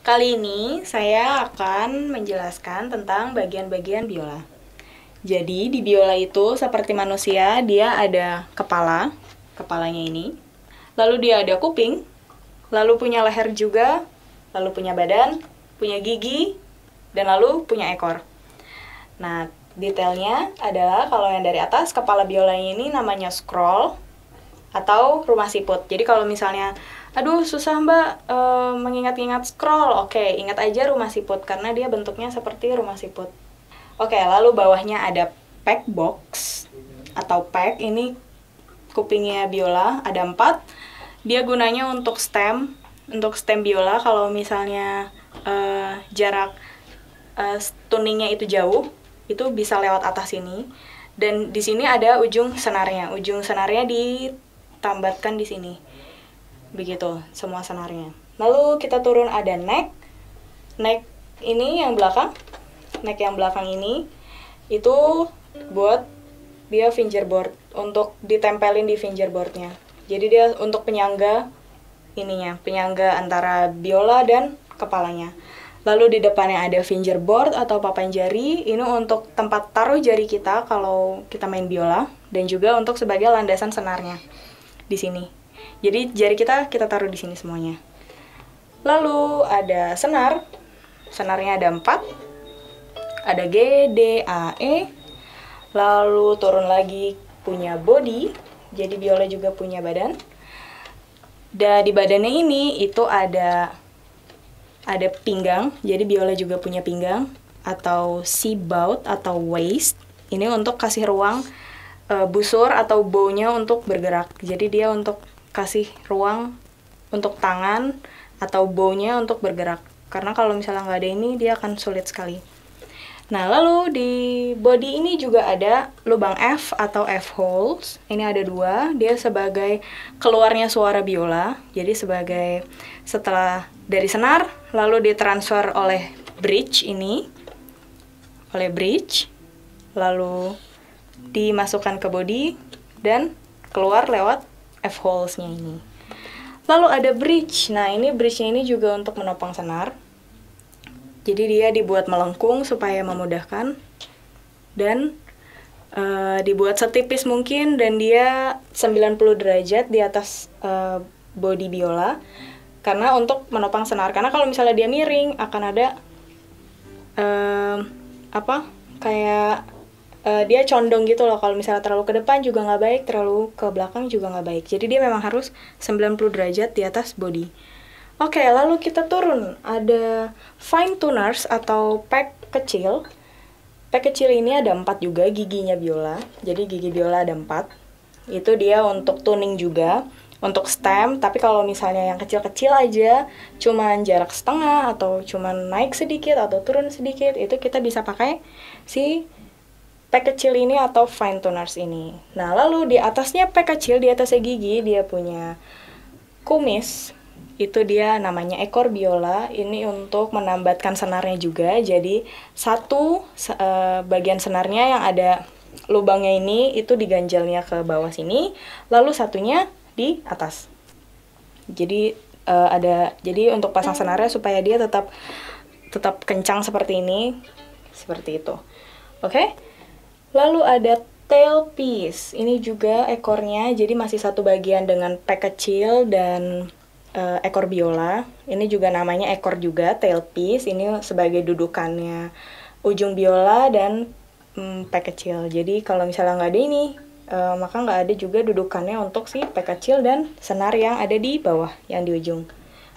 Kali ini saya akan menjelaskan tentang bagian-bagian biola. Jadi di biola itu seperti manusia, dia ada kepalanya ini. Lalu dia ada kuping, lalu punya leher juga, lalu punya badan, punya gigi, dan lalu punya ekor. Nah, detailnya adalah kalau yang dari atas, kepala biolanya ini namanya scroll atau rumah siput. Jadi kalau misalnya, aduh susah mbak mengingat-ingat scroll, oke, ingat aja rumah siput karena dia bentuknya seperti rumah siput. Oke, lalu bawahnya ada pack box atau pack, ini kupingnya biola, ada 4. Dia gunanya untuk stem biola. Kalau misalnya jarak tuningnya itu jauh, itu bisa lewat atas sini. Dan di sini ada ujung senarnya. Ujung senarnya ditambatkan di sini. Begitu semua senarnya. Lalu kita turun ada neck. Neck ini yang belakang. Neck yang belakang ini itu buat dia fingerboard, untuk ditempelin di fingerboardnya. Jadi dia untuk penyangga ininya, penyangga antara biola dan kepalanya. Lalu di depannya ada fingerboard atau papan jari, ini untuk tempat taruh jari kita kalau kita main biola, dan juga untuk sebagai landasan senarnya di sini. Jadi jari kita taruh di sini semuanya. Lalu ada senar, senarnya ada 4, ada G, D, A, E. Lalu turun lagi punya body, jadi biola juga punya badan. Dan di badannya ini itu ada pinggang, jadi biola juga punya pinggang, atau C-bout atau waist. Ini untuk kasih ruang busur atau bow-nya untuk bergerak. Jadi dia untuk kasih ruang untuk tangan atau bow-nya untuk bergerak. Karena kalau misalnya nggak ada ini, dia akan sulit sekali. Nah, lalu di body ini juga ada lubang F atau F-holes. Ini ada 2, dia sebagai keluarnya suara biola. Jadi sebagai setelah dari senar, lalu ditransfer oleh bridge ini. Lalu dimasukkan ke body, dan keluar lewat F-holes-nya ini. Lalu ada bridge. Nah, ini bridge-nya ini juga untuk menopang senar. Jadi dia dibuat melengkung supaya memudahkan, dan dibuat setipis mungkin, dan dia 90 derajat di atas body biola karena untuk menopang senar. Karena kalau misalnya dia miring akan ada dia condong gitu loh. Kalau misalnya terlalu ke depan juga nggak baik, terlalu ke belakang juga nggak baik. Jadi dia memang harus 90 derajat di atas body. Oke, lalu kita turun. Ada fine tuners atau pack kecil. Pack kecil ini ada 4 juga giginya biola. Jadi gigi biola ada 4. Itu dia untuk tuning juga, untuk stem. Tapi kalau misalnya yang kecil-kecil aja, cuman jarak setengah atau cuman naik sedikit atau turun sedikit, itu kita bisa pakai si pack kecil ini atau fine tuners ini. Nah, lalu di atasnya pack kecil, di atasnya gigi, dia punya kumis. Itu dia namanya ekor biola. Ini untuk menambatkan senarnya juga. Jadi satu bagian senarnya yang ada lubangnya ini itu diganjalnya ke bawah sini, lalu satunya di atas. Jadi jadi untuk pasang senarnya supaya dia tetap kencang seperti ini, seperti itu. Oke? Lalu ada tailpiece. Ini juga ekornya, jadi masih satu bagian dengan pack kecil dan ekor biola. Ini juga namanya ekor juga, tailpiece. Ini sebagai dudukannya ujung biola dan pack kecil. Jadi kalau misalnya nggak ada ini, maka nggak ada juga dudukannya untuk si pack kecil dan senar yang ada di bawah, yang di ujung.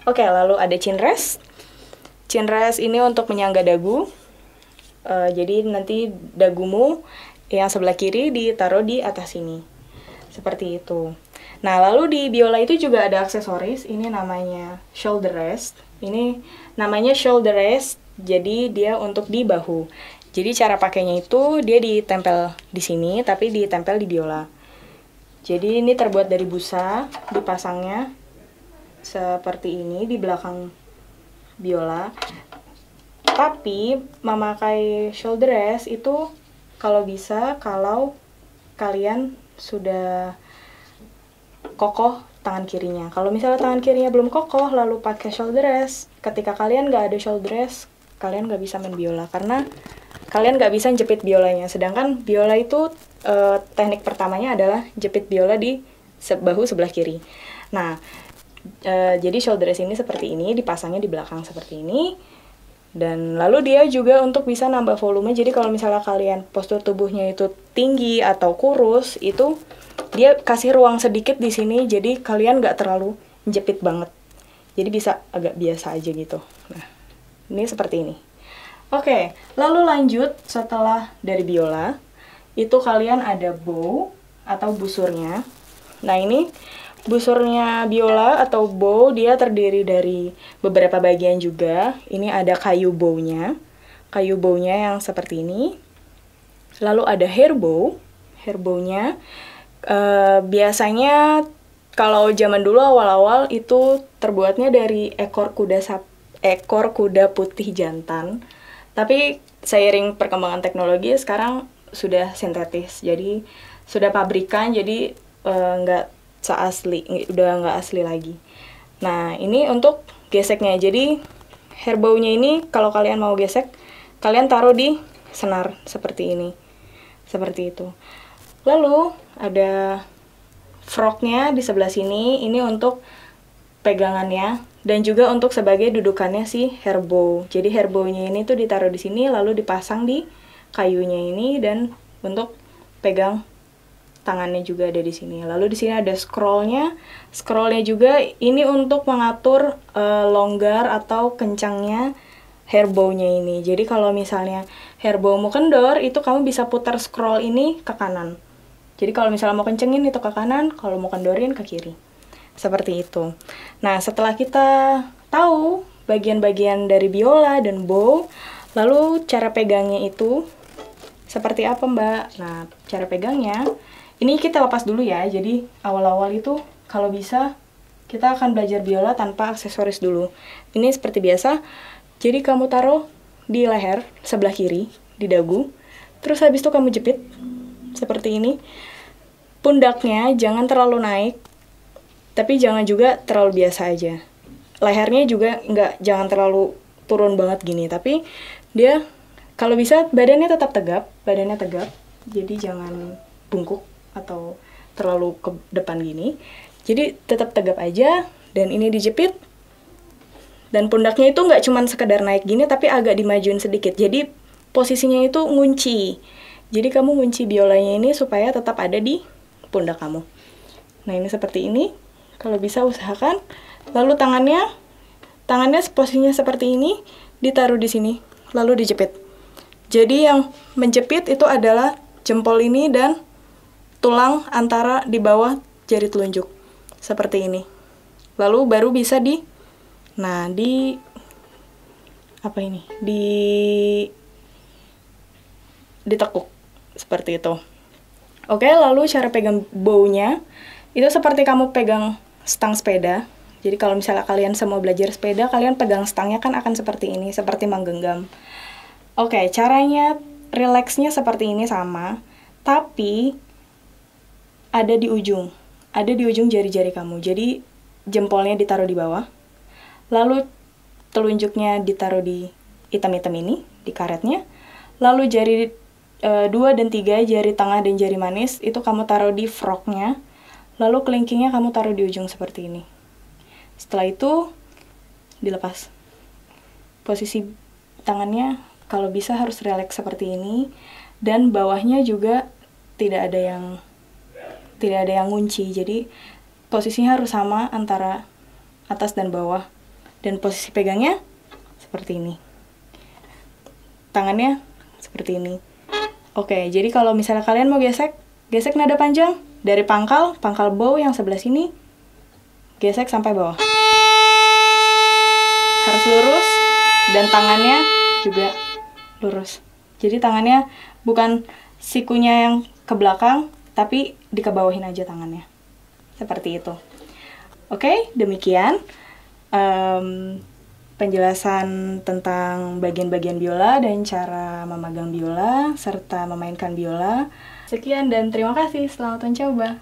Oke, lalu ada chin rest. Chin rest ini untuk menyangga dagu. Jadi nanti dagumu yang sebelah kiri ditaruh di atas sini. Seperti itu. Nah, lalu di biola itu juga ada aksesoris. Ini namanya shoulder rest. Ini namanya shoulder rest, jadi dia untuk di bahu. Jadi cara pakainya itu dia ditempel di sini, tapi ditempel di biola. Jadi ini terbuat dari busa, dipasangnya seperti ini di belakang biola. Tapi memakai shoulder rest itu kalau bisa, kalau kalian sudah kokoh tangan kirinya. Kalau misalnya tangan kirinya belum kokoh, lalu pakai shoulder rest, ketika kalian nggak ada shoulder rest, kalian nggak bisa main biola, karena kalian nggak bisa jepit biolanya. Sedangkan biola itu teknik pertamanya adalah jepit biola di bahu sebelah kiri. Nah, jadi shoulder rest ini seperti ini, dipasangnya di belakang seperti ini. Dan lalu dia juga untuk bisa nambah volume, jadi kalau misalnya kalian postur tubuhnya itu tinggi atau kurus, itu dia kasih ruang sedikit di sini, jadi kalian nggak terlalu jepit banget. Jadi bisa agak biasa aja gitu. Nah, ini seperti ini. Oke, lalu lanjut setelah dari biola, itu kalian ada bow atau busurnya. Nah, ini busurnya biola atau bow, dia terdiri dari beberapa bagian juga. Ini ada kayu bownya yang seperti ini. Lalu ada hair bownya. Biasanya kalau zaman dulu awal-awal itu terbuatnya dari ekor kuda putih jantan. Tapi seiring perkembangan teknologi sekarang sudah sintetis, jadi sudah pabrikan, jadi udah nggak asli lagi. Nah, ini untuk geseknya. Jadi hair bow-nya ini kalau kalian mau gesek, kalian taruh di senar seperti ini, seperti itu. Lalu ada frognya di sebelah sini, ini untuk pegangannya dan juga untuk sebagai dudukannya si hair bow. Jadi hair bow-nya ini tuh ditaruh di sini lalu dipasang di kayunya ini, dan untuk pegang tangannya juga ada di sini. Lalu di sini ada scrollnya. Scrollnya juga ini untuk mengatur longgar atau kencangnya hair bow-nya ini. Jadi kalau misalnya hair bow-mu kendor, itu kamu bisa putar scroll ini ke kanan. Jadi kalau misalnya mau kencengin itu ke kanan, kalau mau kendorin ke kiri. Seperti itu. Nah, setelah kita tahu bagian-bagian dari biola dan bow, lalu cara pegangnya itu seperti apa, Mbak? Nah, cara pegangnya, ini kita lepas dulu ya. Jadi awal-awal itu kalau bisa kita akan belajar biola tanpa aksesoris dulu. Ini seperti biasa. Jadi kamu taruh di leher sebelah kiri, di dagu. Terus habis itu kamu jepit seperti ini. Pundaknya jangan terlalu naik, tapi jangan juga terlalu biasa aja. Lehernya juga jangan terlalu turun banget gini, tapi dia kalau bisa badannya tetap tegap, jadi jangan bungkuk atau terlalu ke depan gini. Jadi tetap tegap aja, dan ini dijepit. Dan pundaknya itu nggak cuma sekedar naik gini, tapi agak dimajuin sedikit. Jadi posisinya itu ngunci. Jadi kamu ngunci biolanya ini supaya tetap ada di pundak kamu. Nah, ini seperti ini. Kalau bisa usahakan. Lalu tangannya posisinya seperti ini, ditaruh di sini, lalu dijepit. Jadi yang menjepit itu adalah jempol ini dan tulang antara di bawah jari telunjuk. Seperti ini. Lalu baru bisa ditekuk seperti itu. Oke, lalu cara pegang bow-nya itu seperti kamu pegang stang sepeda. Jadi kalau misalnya kalian semua belajar sepeda, kalian pegang stangnya kan akan seperti ini, seperti menggenggam. Oke, caranya relaxnya seperti ini sama, tapi ada di ujung jari-jari kamu. Jadi jempolnya ditaruh di bawah, lalu telunjuknya ditaruh di hitam-hitam ini, di karetnya, lalu jari 2 dan 3, jari tengah dan jari manis, itu kamu taruh di frognya, lalu kelingkingnya kamu taruh di ujung seperti ini. Setelah itu, dilepas. Posisi tangannya, kalau bisa harus relax seperti ini, dan bawahnya juga tidak ada yang ngunci, jadi posisinya harus sama antara atas dan bawah, dan posisi pegangnya seperti ini. Tangannya seperti ini. Oke, jadi kalau misalnya kalian mau gesek nada panjang dari pangkal bow yang sebelah sini, gesek sampai bawah. Harus lurus, dan tangannya juga lurus. Jadi tangannya bukan sikunya yang ke belakang, tapi dikebawahin aja tangannya. Seperti itu. Oke, demikian penjelasan tentang bagian-bagian biola dan cara memegang biola serta memainkan biola. Sekian dan terima kasih. Selamat mencoba.